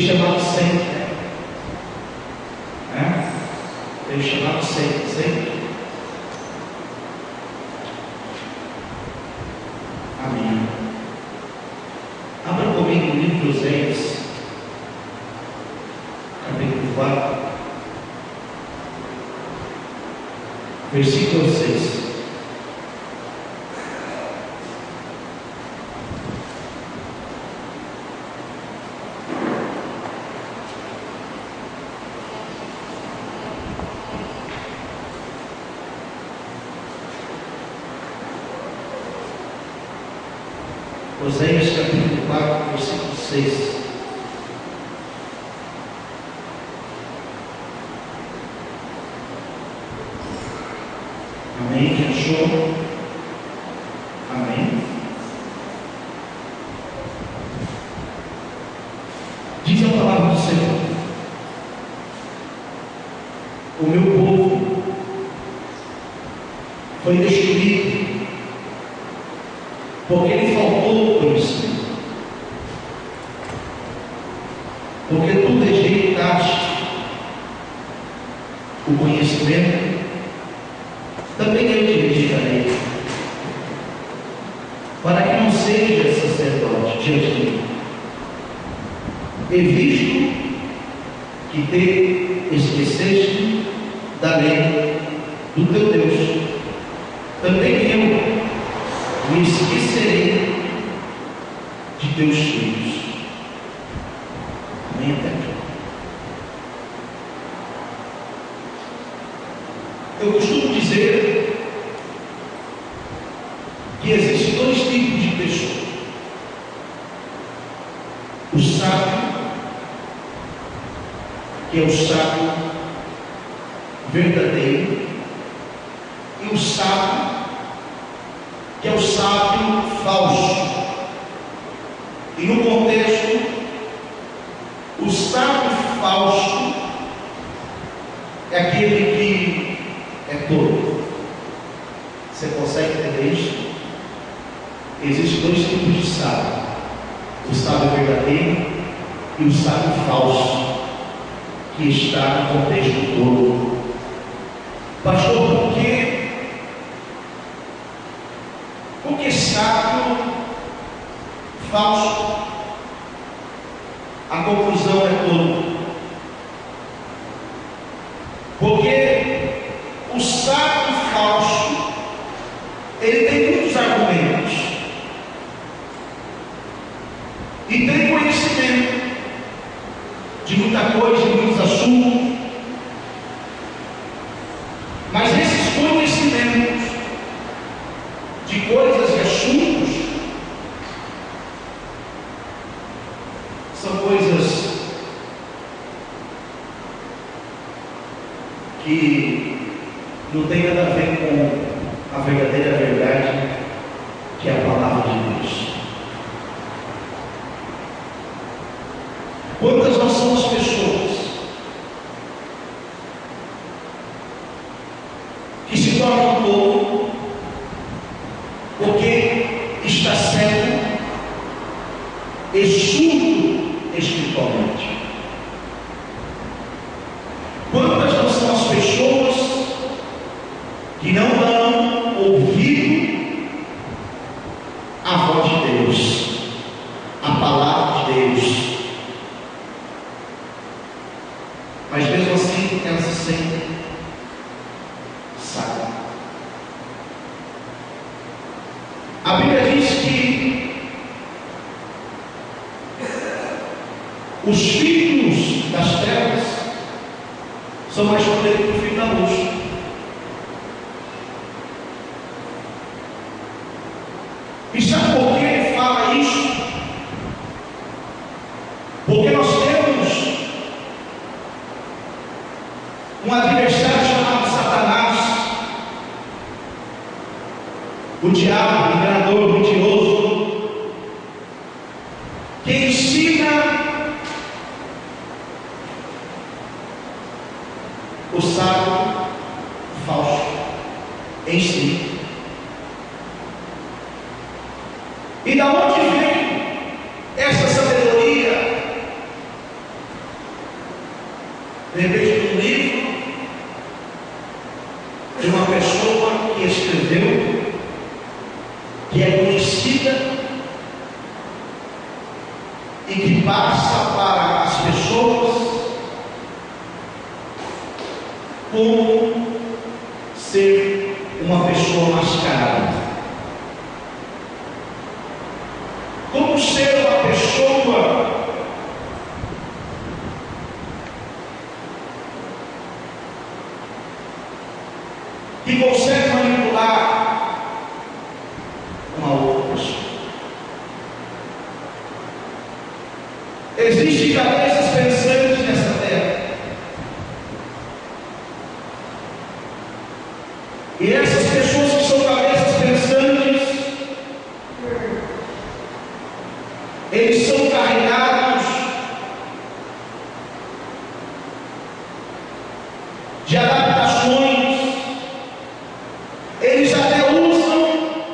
chamado sempre, né? Tem chamado sempre, sempre. Amém. Abra comigo o livro de Oséias, capítulo 4, versículo 6. Oséias capítulo 4, versículo 6. Amém? Já achou? Amém? Diz a palavra do Senhor: o meu povo foi destruído porque lhe faltou conhecimento, porque tu rejeitaste o conhecimento, também eu te rejeitarei, para que não sejas sacerdote diante de mim. E visto que te esqueceste da lei do teu Deus, também eu me esquecerei de teus filhos. Amém? Até aqui. Eu costumo dizer que existem dois tipos de pessoas: o sábio, que é o sábio verdadeiro, e o sábio, que é o sábio falso. E no contexto, o sábio falso é aquele que é tolo. Você consegue entender isso? Existem dois tipos de sábio: o sábio verdadeiro e o sábio falso, que está no contexto tolo. Pastor, por que sábio falso? A conclusão é tolo. Porque o sábio falso, ele tem muitos argumentos e tem conhecimento de muita coisa, de muitos assuntos, mas esses conhecimentos de coisas e assuntos são coisas que não tem nada a ver com a verdadeira verdade, que é a palavra de Deus. Quantas nós somos pessoas que se tornam tolo porque está cego e surdo espiritualmente? Quantas não são as pessoas que não dão ouvido à voz de Deus, à palavra de Deus, mas mesmo assim elas se sentem sábias? A Bíblia diz que os filhos das trevas são mais poderosos que o filho da luz. E sabe por que fala isso? Porque nós temos um adversário chamado Satanás, o diabo, o enganador, o mentiroso, que ensina o sábio falso em si. E da onde vem essa sabedoria Lembrei de um livro de uma pessoa que escreveu, que é conhecida e que passa para as pessoas como ser uma pessoa mascarada, como ser uma pessoa que consegue manipular uma outra pessoa. Existem cabeças pensantes nessa terra, e essas pessoas que são cabeças pensantes, eles são carregados de adaptações. Eles até usam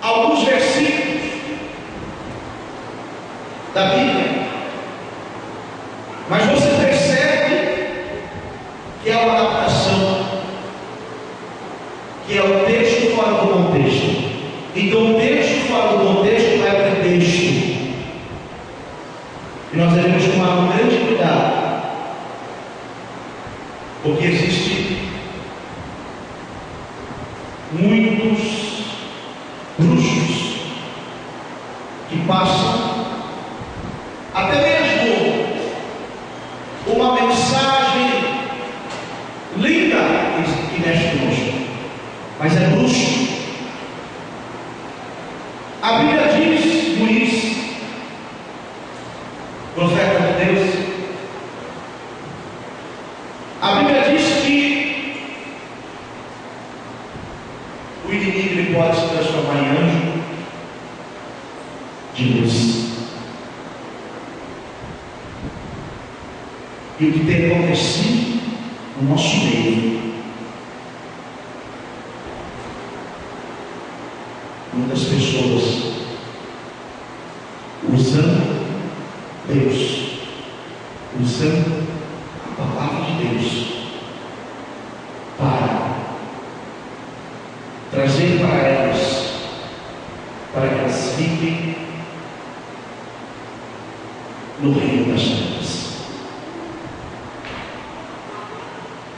alguns versículos da Bíblia, mas você percebe que é uma adaptação, que é o texto fora do contexto. Então o texto fora do contexto não é pretexto. E nós devemos tomar um grande cuidado, porque existe muitos bruxos que passam até mesmo uma mensagem linda que mexe conosco, mas é bruxo. A Bíblia diz, Luís, profeta de Deus, a Bíblia diz que o inimigo ele pode se transformar em anjo de luz. E o que tem acontecido no nosso meio, muitas pessoas usando Deus, usando a palavra de Deus para trazer para elas, para que elas fiquem no reino das trevas.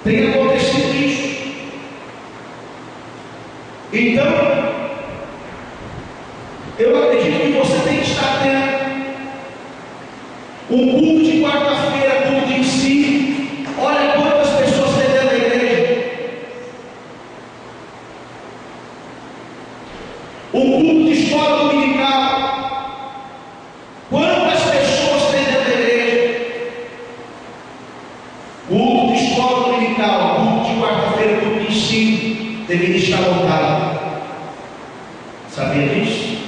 Tem acontecido isso. Então, eu acredito que você tem que estar tendo um culto de quarta-feira, culto de ensino. Olha quantas pessoas tem dentro da igreja. Um culto de escola dominical. Quantas pessoas tem dentro da igreja? Culto de escola dominical, culto de quarta-feira, culto de ensino, deveria estar lotado. Sabia disso?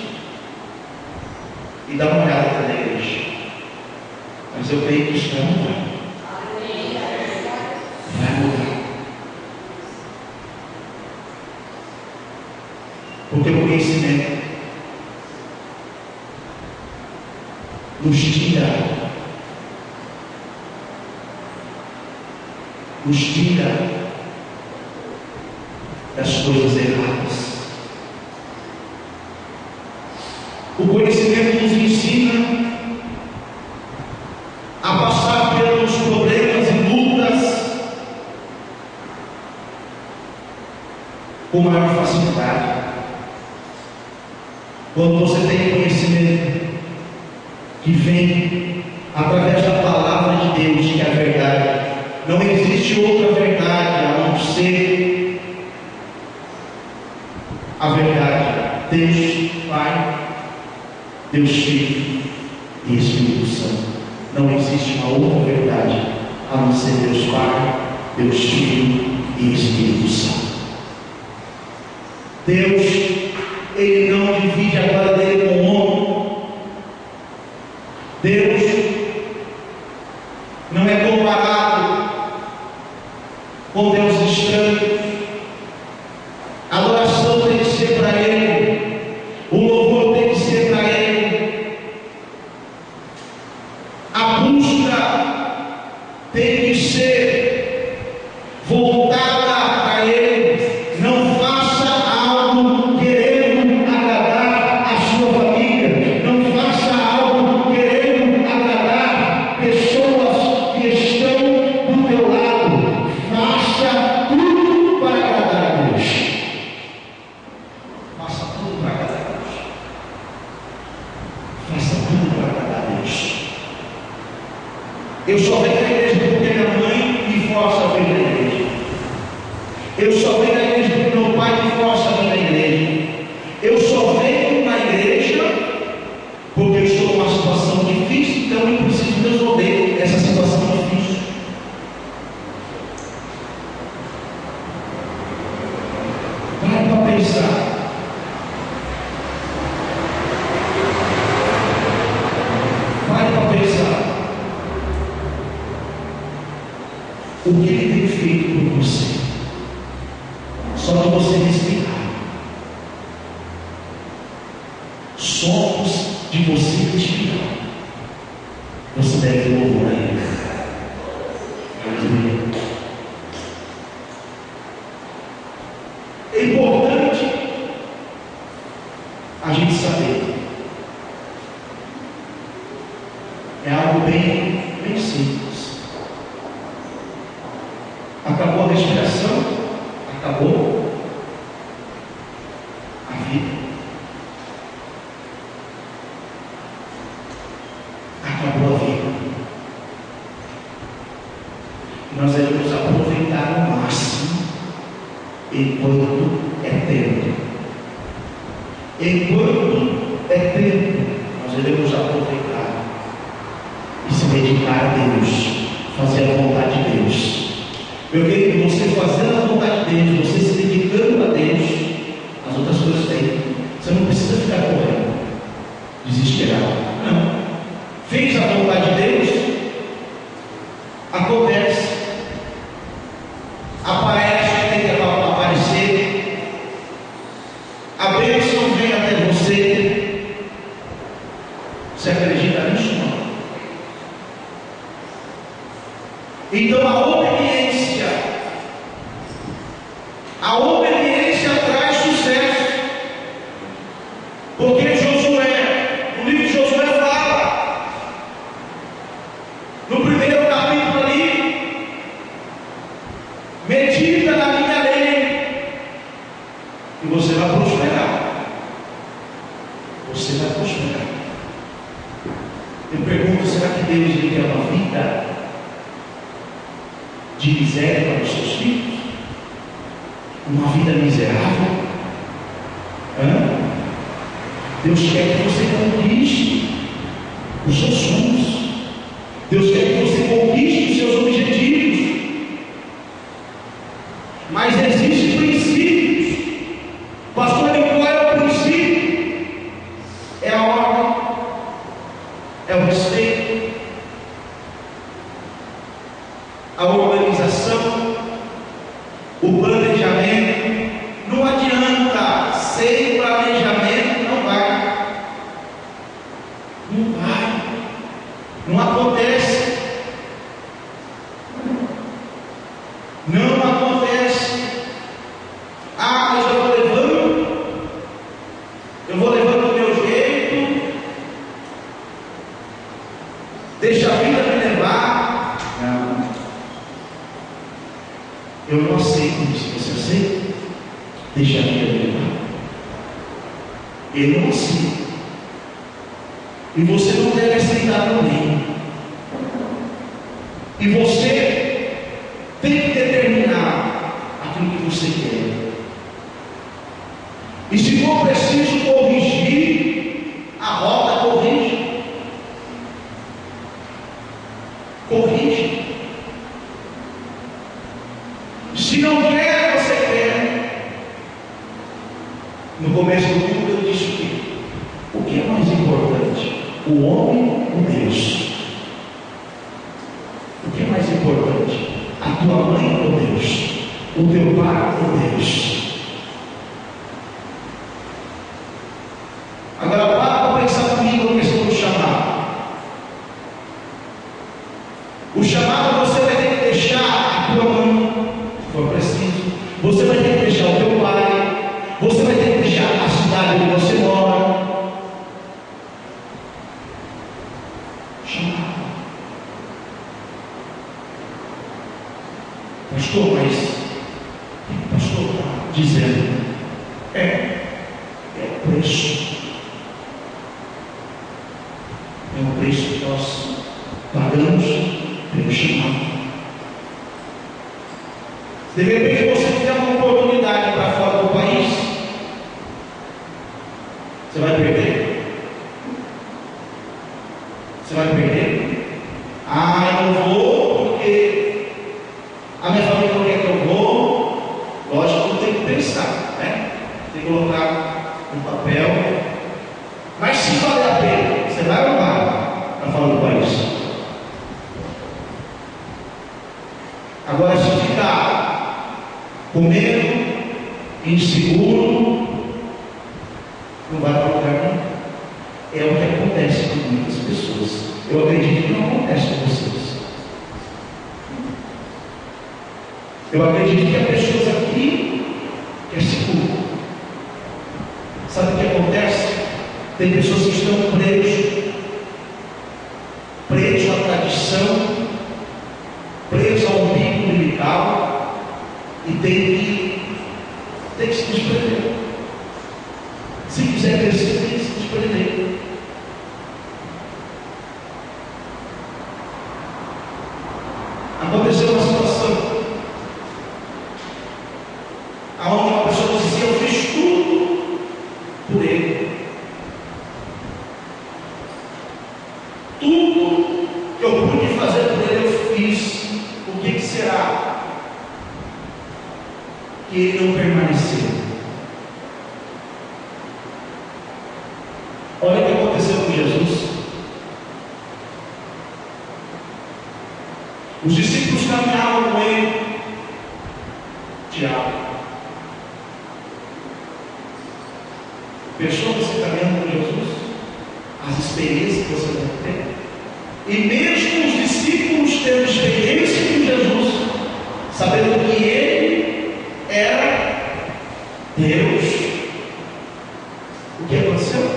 E dá uma olhada para a igreja. Mas eu creio que isso vai mudar. Vai mudar. Porque o conhecimento nos tira das coisas erradas. O conhecimento nos ensina a passar pelos problemas e lutas com maior facilidade. Quando você tem conhecimento que vem através da palavra de Deus, que é a verdade, não existe outra verdade a não ser a verdade. Deus Pai, Deus Filho e Espírito Santo. Não existe uma outra verdade a não ser Deus Pai, Deus Filho e Espírito Santo. Deus, Ele não divide a glória dele com o homem. Deus não é comparado com deuses estranhos. A adoração tem que ser para Ele, o louvor tem que ser para Ele, a busca tem que ser Eu só venho na igreja porque minha mãe me força a vir na igreja. Eu só venho na igreja porque meu pai me força a vir na igreja. Eu só venho na igreja porque eu estou numa situação difícil, então eu preciso resolver essa situação difícil. Vai para pensar. Vai para pensar. O que ele tem feito por você? Só de você respirar. Somos de você respirar. Você deve louvar a Ele. Aleluia. É importante a gente saber. É algo bem simples. Acabou a respiração, acabou a vida. Acabou a vida. Nós devemos aproveitar ao máximo enquanto é tempo. Enquanto é tempo, nós devemos aproveitar e se dedicar a Deus, fazer a vontade de Deus. Meu querido, você fazendo a vontade de Deus, você se dedicando a Deus, as outras coisas vêm. Você não precisa ficar correndo, desesperado. Não. Fez a vontade de Deus, acontece. Aparece o que tem que aparecer. A bênção vem até você. Você acredita nisso? Não? Então a obediência traz sucesso. Porque Josué, no livro de Josué fala, no primeiro capítulo ali, medita na minha lei e você vai prosperar. Você vai prosperar. Eu pergunto, será que Deus lhe quer uma vida de miséria para os seus filhos? Uma vida miserável? Deus quer que você conquiste os seus sonhos. Deus quer que você conquiste os seus objetivos. Mas existem princípios. Pastor, qual é o princípio? É a ordem, é o respeito, a organização, o planejamento. Não adianta, sem planejamento não vai. Não vai. Não acontece. Não acontece. Mas eu vou levando do meu jeito, deixa a vida me levar. Não. Eu não aceito isso. Você aceita? Deixa a vida me levar. Eu não aceito. E você não deve aceitar também. E você tem que determinar aquilo que você quer. E se for preciso corrigir a rota, corrige. Corrige. Se não quer, você quer. No começo do mundo eu disse que o que é mais importante? O homem ou Deus? O que é mais importante? A tua mãe ou Deus? O teu pai ou Deus? Agora para pensar comigo a questão do chamado. O chamado você vai ter que deixar a tua mãe, se for preciso. Você vai ter que deixar o teu pai. Você vai ter que deixar a cidade onde você mora. Chamado. Pastor, mas o que o pastor está dizendo? É o preço. É o preço que nós pagamos chamado. De repente você tiver uma oportunidade para fora do país, você vai perder? Você vai perder? Ah, eu não vou porque a minha família não quer que eu vou. Lógico que tem que pensar, né? Tem que colocar no papel. Mas se valer a pena, você vai ou vai para fora do país? Agora, se ficar com medo, inseguro, não vai para lugar nenhum. É o que acontece com muitas pessoas. Eu acredito que não acontece com vocês. Eu acredito que há pessoas aqui que é seguro. Sabe o que acontece? Tem pessoas que estão presos à tradição, presos ao umbigo umbilical, e tem que se desprender. Se quiser crescer, tem que se desprender. Aconteceu uma situação onde uma pessoa dizia: eu fiz tudo por ele. Tudo que eu pude fazer por ele, eu fiz. O que será que ele não permaneceu? Olha o que aconteceu com Jesus. Os discípulos caminhavam com ele. Tiago, pensou você caminhando com Jesus? As experiências que você deve ter. E mesmo os discípulos tendo experiência com Jesus, sabendo que ele era Deus, o que aconteceu?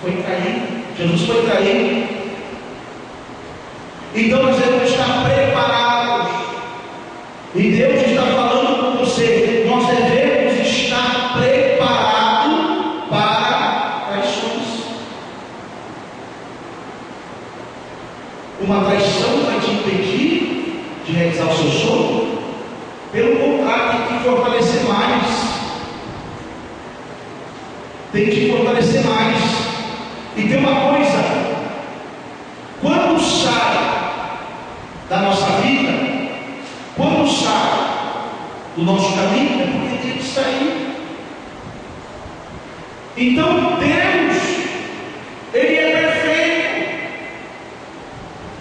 Foi traído. Jesus foi traído. Então nós devemos estar preparados. E Deus está falando com você. Nós devemos estar preparados para traições. Uma traição vai te impedir de realizar o seu sonho? Pelo contrário, tem que fortalecer mais. Tem que fortalecer mais. E tem uma coisa: quando sai da nossa vida, quando sai do nosso caminho, é porque tem que sair. Então Deus, Ele é perfeito.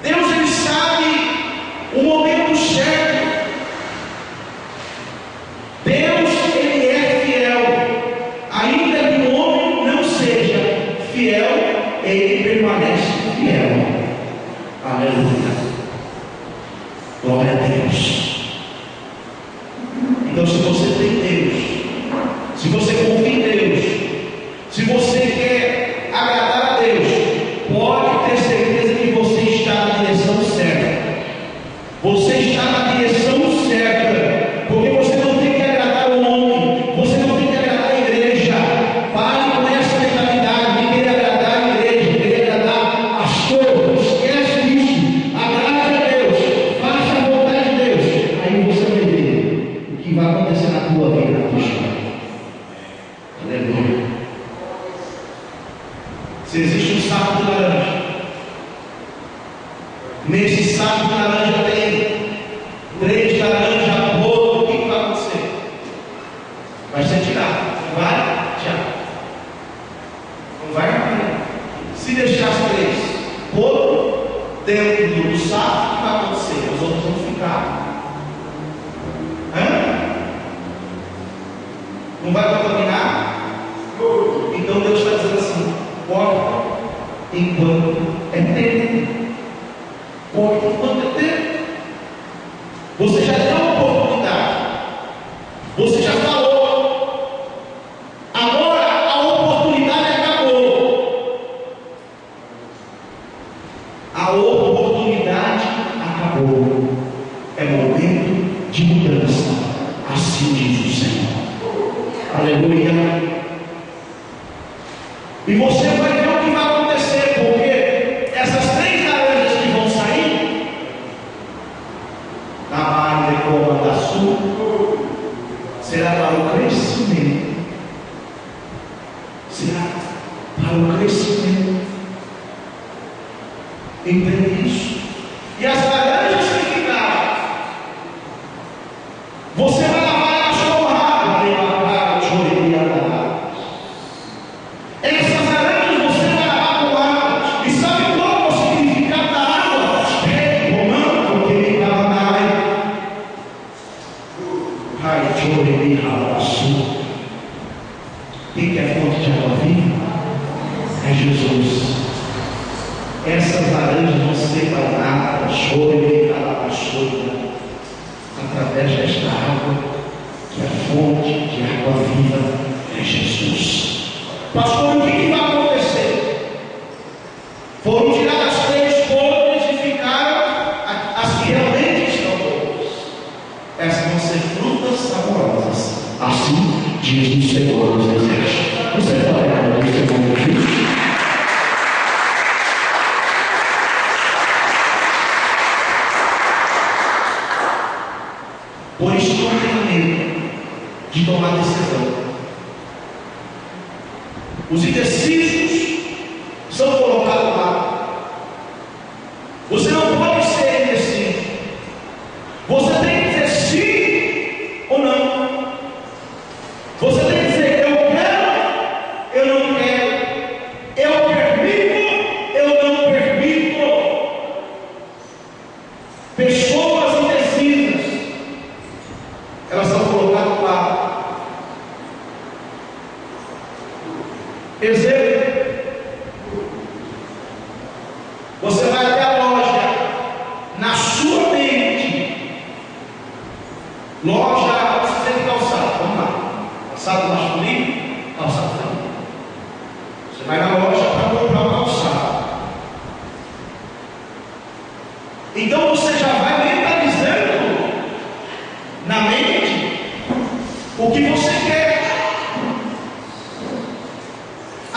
Deus, Ele sabe o momento certo. Deus, Ele é fiel. Ainda que o homem não seja fiel, Ele permanece fiel. Aleluia. Glória a Deus. Então, se você tem Deus, se você confia em Deus, se você quer agradar a Deus, pode ter certeza que você está na direção certa. Você está na direção certa, porque você não tem que agradar o homem, você não tem que agradar a igreja. Pare com essa mentalidade de querer agradar a igreja, de querer agradar as coisas. Esquece disso. Agrade a Deus, faça a vontade de Deus. Aí você vai ver o que vai acontecer na tua vida, na tua história. Aleluia. Se existe um saco de laranja, nesse saco de laranja tem 3 laranjas boas, o que vai acontecer? Vai ser tirado. Não vai? Tiago? Não vai, não. Se deixar as 3 podres dentro do saco, o que vai acontecer? Os outros vão ficar. Não vai contaminar? Então Deus está dizendo assim: corta enquanto é tempo. Corta enquanto é tempo. Você já deu a oportunidade. Você já falou. Agora a oportunidade acabou. A oportunidade acabou. É momento de mudança. Assim diz o Senhor. Aleluia. E você vai ver o que vai acontecer, porque essas 3 laranjas que vão sair Chorei Rabaçu. Quem que é a fonte de água viva? É Jesus. Essas laranjas vão ser bananas, Chorei Rabaçu, através desta água, que é a fonte de água viva é Jesus. Pastor, o que vai acontecer? Foram tiradas as 3 podres e ficaram as que realmente estão boas. Essas vão ser frutas saborosas. Assim diz o Senhor dos Exércitos. Você pode agradecer o nome de Jesus? Por isso não tenha medo de tomar decisão. Os indecisos são colocados lá. Você não pode ser indeciso. Você tem que dizer sim ou não. Você tem que dizer eu quero, eu não quero, eu permito, eu não permito. Pessoas indecisas, elas são colocadas lá. Exemplo: você vai até a loja, na sua mente, loja, você tem calçado, vamos lá, calçado masculino, calçado feminino. Você vai na loja para comprar um calçado. Então você já vai mentalizando na mente o que você quer.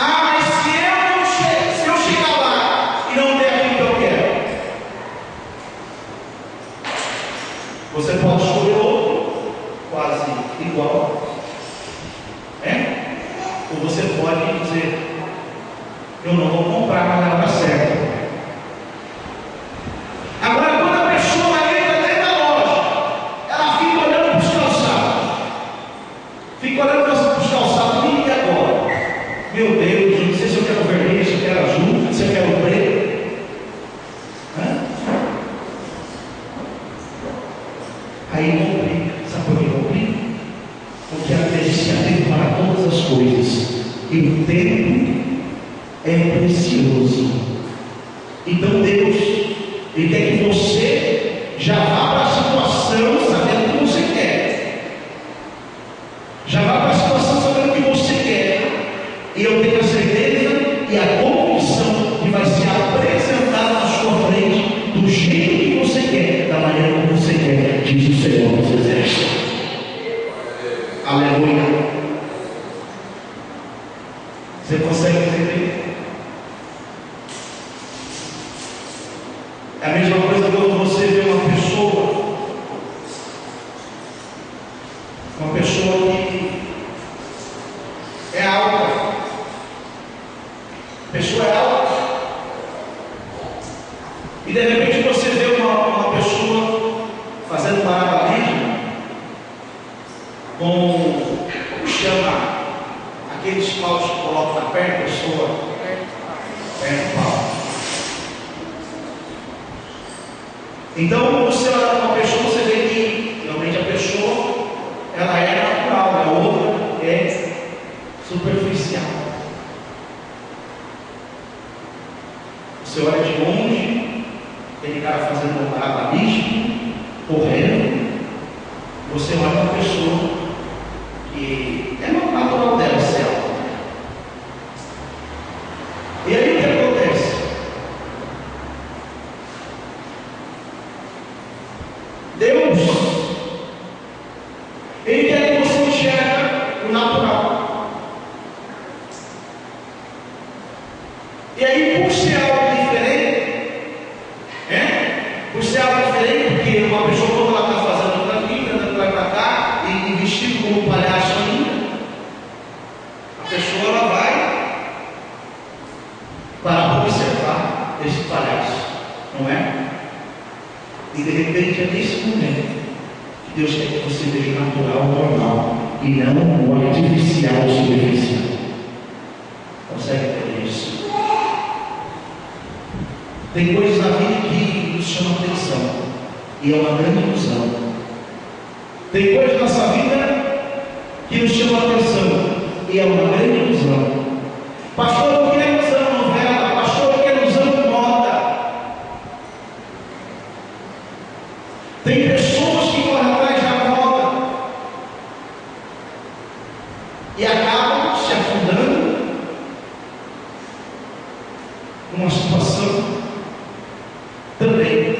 Ah, mas se eu chegar lá e não ter aquilo que eu quero, você pode escolher outro quase igual, ou você pode dizer eu não vou comprar na hora certa. Agora, quando a pessoa entra dentro da loja, ela fica olhando para os calçados, fica olhando para os calçados, e agora? Meu Deus, não sei se eu quero vermelho, se eu quero azul, se eu quero preto. Aí complica. Sabe por que complica? Porque a mente se abre para todas as coisas, e o tempo é precioso. Então Deus, Ele quer que você já vá para a situação sabendo o que você quer. Já vá para a situação sabendo o que você quer. E eu tenho a certeza e a convicção que vai ser apresentado na sua frente do jeito que você quer, da maneira como você quer, diz o Senhor dos Exércitos. Aleluia. Você consegue entender? É a mesma coisa quando você vê uma pessoa que é alta. A pessoa é alta. E de repente você vê uma pessoa fazendo malabarismo com, como chama, aqueles paus que colocam na perna da pessoa, perna do pau. Então, você olha para uma pessoa, você vê que realmente a pessoa, ela é natural, a outra é superficial. Você olha de longe, aquele cara fazendo um malabarismo, correndo, você olha para a pessoa que é natural dela ser alta. E aí o que acontece? Deus, Ele quer que você enxergue o natural. E aí, por ser algo diferente, por ser algo diferente, porque uma pessoa, quando ela está fazendo outra aqui, andando para cá, e vestido como um palhaço ainda, a pessoa ela vai para observar esse palhaço, não é? E de repente é nesse momento que Deus quer que você veja o natural, o normal, e não o artificial, o superficial. Consegue entender isso? Tem coisas na vida que nos chamam atenção, e é uma grande ilusão. Tem coisas na nossa vida que nos chama a atenção, e é uma grande ilusão. Pastor, o que é ilusão? Novela. Pastor, o que é ilusão? Moda. Tem pessoas que correm atrás da moda e acabam se afundando numa situação também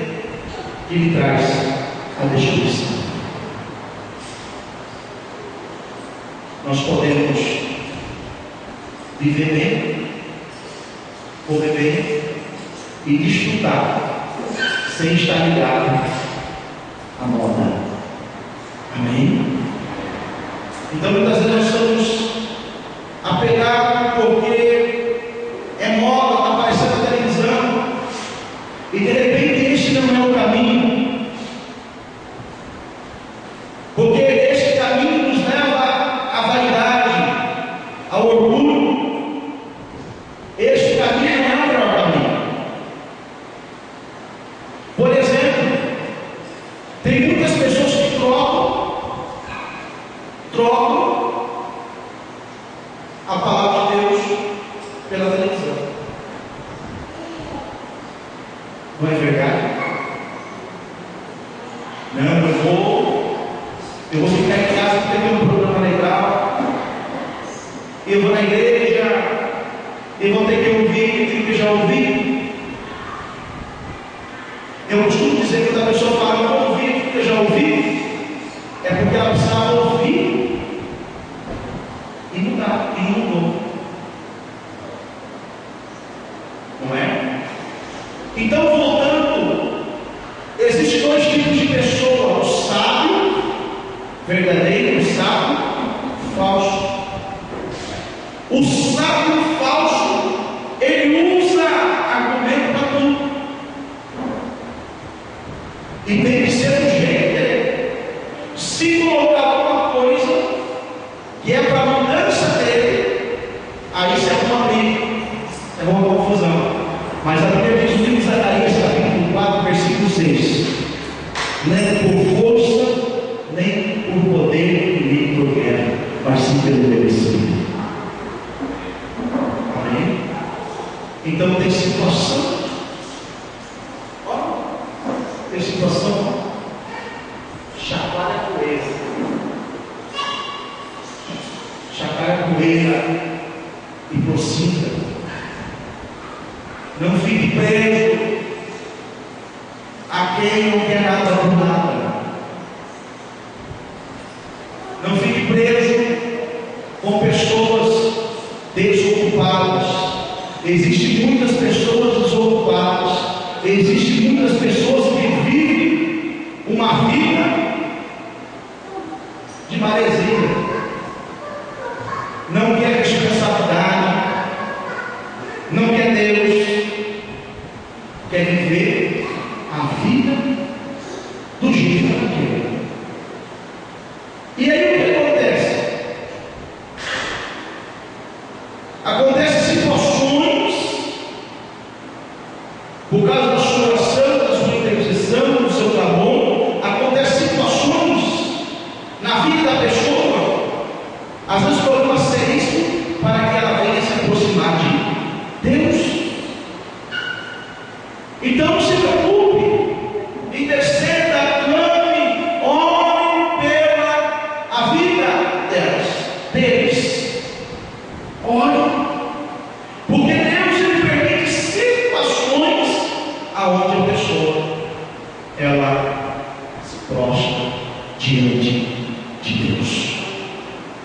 que lhe traz a destruição. Nós podemos viver bem, comer bem e desfrutar sem estar ligado à moda. Amém? Então muitas vezes nós estamos apegados porque é moda, está aparecendo na televisão, e de repente este não é o caminho, porque este caminho nos leva à vaidade, ao orgulho. Este caminho não é o melhor caminho. Por exemplo, tem muitas pessoas que trocam a palavra de Deus pela televisão. Não é verdade? Não, eu vou ficar em casa porque tem um programa legal. Eu vou na igreja, eu vou ter que ouvir aquilo que eu já ouvi. Eu costumo dizer que quando a pessoa fala, eu vou ouvir aquilo que eu já ouvi, é porque ela precisava ouvir e mudar, e não mudou. Não é? Então, voltando, existem dois tipos de pessoa: o sábio verdadeiro, o sábio falso. O sábio falso, ele usa argumento para tudo, e tem que ser do jeito dele. Se colocar alguma coisa que é para a mudança dele, aí isso é uma briga, é uma confusão. Mas a Bíblia diz em Zacarias capítulo 4, versículo 6: nem por força, nem por poder, nem por guerra, mas sim pelo meu Espírito. Amém? Então tem situação, tem situação, chacoalha a poeira, e prossiga. Não fique preso a quem não quer nada por nada. Não fique preso com pessoas desocupadas. Existem muitas pessoas desocupadas. Existem muitas pessoas que vivem uma vida de maresia. Não quer responsabilidade, não quer Deus, quer viver a vida do jeito que ela quer. E aí o que acontece? Acontecem situações, por causa da sua oração, da sua intercessão, do seu clamor, acontecem situações na vida da pessoa, às vezes por uma seríssima, para que ela venha se aproximar de Deus. Então não se preocupe, interceda, clame, ore pela a vida deles. Ore, porque Deus ele permite situações aonde a pessoa ela se prostra diante de Deus.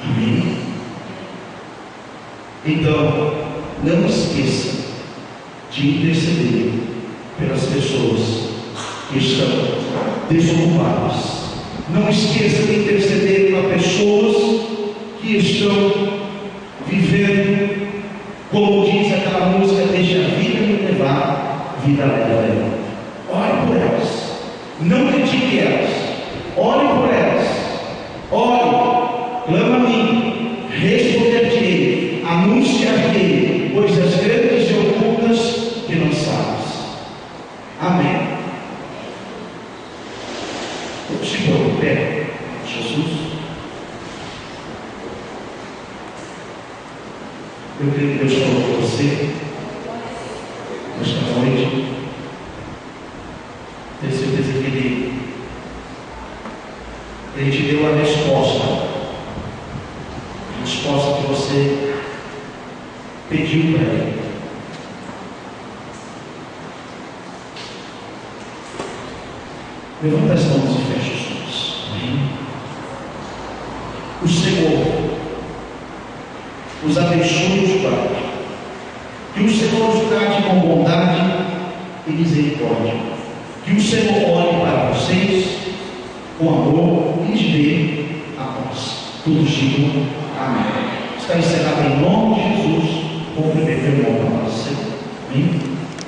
Amém? Então, não esqueça de interceder pelas pessoas que estão desocupadas. Não esqueça de interceder para pessoas que estão vivendo, como diz aquela música, deixa a vida me levar, vida leva. Ore por elas, não critique elas, ore por elas, ore, clama a mim, responder-te-ei, anunciar-te-ei coisas grandes e ocultas que não sabes. Amém. Vamos se pôr em pé, Jesus. Eu creio que Deus falou com você esta noite. Tenho certeza que Ele te deu a resposta que você pediu para Ele. Levanta as mãos e fecha os olhos. Amém? O Senhor os abençoe e os guarde. Que o Senhor os trate com bondade e misericórdia. Que o Senhor olhe para vocês com amor e lhes dê a paz. Todos digam amém. Está encerrado em nome de Jesus. Cumprimento o irmão para você. Amém?